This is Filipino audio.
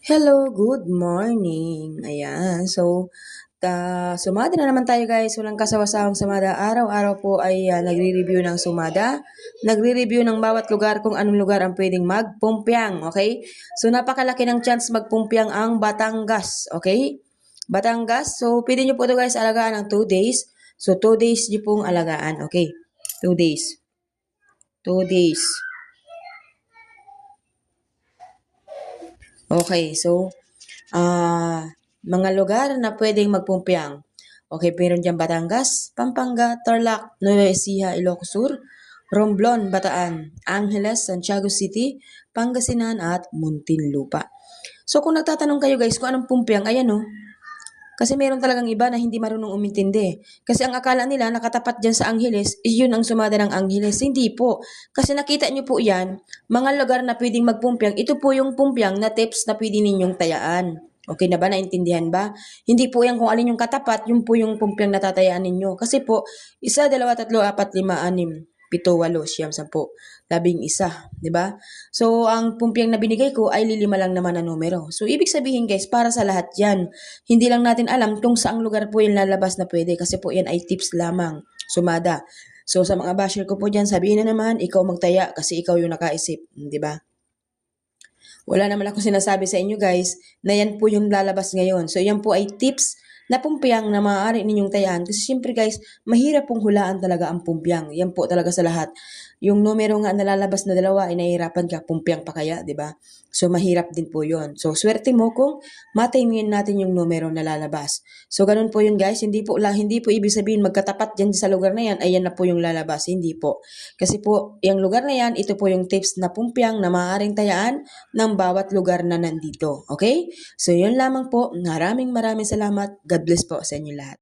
Hello, good morning. Ayan, so, sumada na naman tayo guys. Walang kasawasawang sumada. Araw-araw po ay nagre-review ng sumada. Nagre-review ng bawat lugar kung anong lugar ang pwedeng magpumpyang. Okay? So, napakalaki ng chance magpumpyang ang Batangas. Okay? Batangas. So, pwede nyo po ito guys alagaan ng 2 days. So, 2 days nyo pong alagaan. Okay? 2 days. 2 days. Okay, so, mga lugar na pwedeng magpumpyang. Okay, meron dyan Batangas, Pampanga, Tarlac, Nueva Ecija, Ilocos Sur, Romblon, Bataan, Angeles, Santiago City, Pangasinan, at Muntinlupa. So, kung nagtatanong kayo guys kung anong pumpyang, ayan o. Kasi meron talagang iba na hindi marunong umintindi. Kasi ang akala nila nakatapat dyan sa Angeles, yun ang sumada ng Angeles. Hindi po. Kasi nakita nyo po yan, mga lugar na pwedeng magpumpyang, ito po yung pumpyang na tips na pwede ninyong tayaan. Okay na ba? Naintindihan ba? Hindi po yan kung alin yung katapat, yun po yung pumpyang natatayaan ninyo. Kasi po, 1, 2, 3, 4, 5, 6, 7, 8, 9, 10, 11, di ba? So, ang pumpyang na binigay ko ay lilima lang naman na numero. So, ibig sabihin guys, para sa lahat yan. Hindi lang natin alam kung saang lugar po yung lalabas na pwede kasi po yan ay tips lamang. Sumada. So, sa mga basher ko po dyan, sabihin na naman, ikaw magtaya kasi ikaw yung nakaisip. Di ba? Wala naman ako sinasabi sa inyo guys na yan po yung lalabas ngayon. So, yan po ay tips na pumpyang na maaari ninyong tayaan. Kasi syempre guys, mahirap pong hulaan talaga ang pumpyang. Yan po talaga sa lahat. Yung numero nga nalalabas na 2 ay nahihirapan ka, pumpyang pa kaya, di ba? So, mahirap din po yon. So, swerte mo kung matimin natin yung numero na lalabas. So, ganun po yun guys. Hindi po ibig sabihin magkatapat dyan sa lugar na yan, ay yan na po yung lalabas. Hindi po. Kasi po, yung lugar na yan, ito po yung tips na pumpyang na maaaring tayaan ng bawat lugar na nandito. Okay? So, yun lamang po. Maraming salamat. God bless po sa inyo lahat.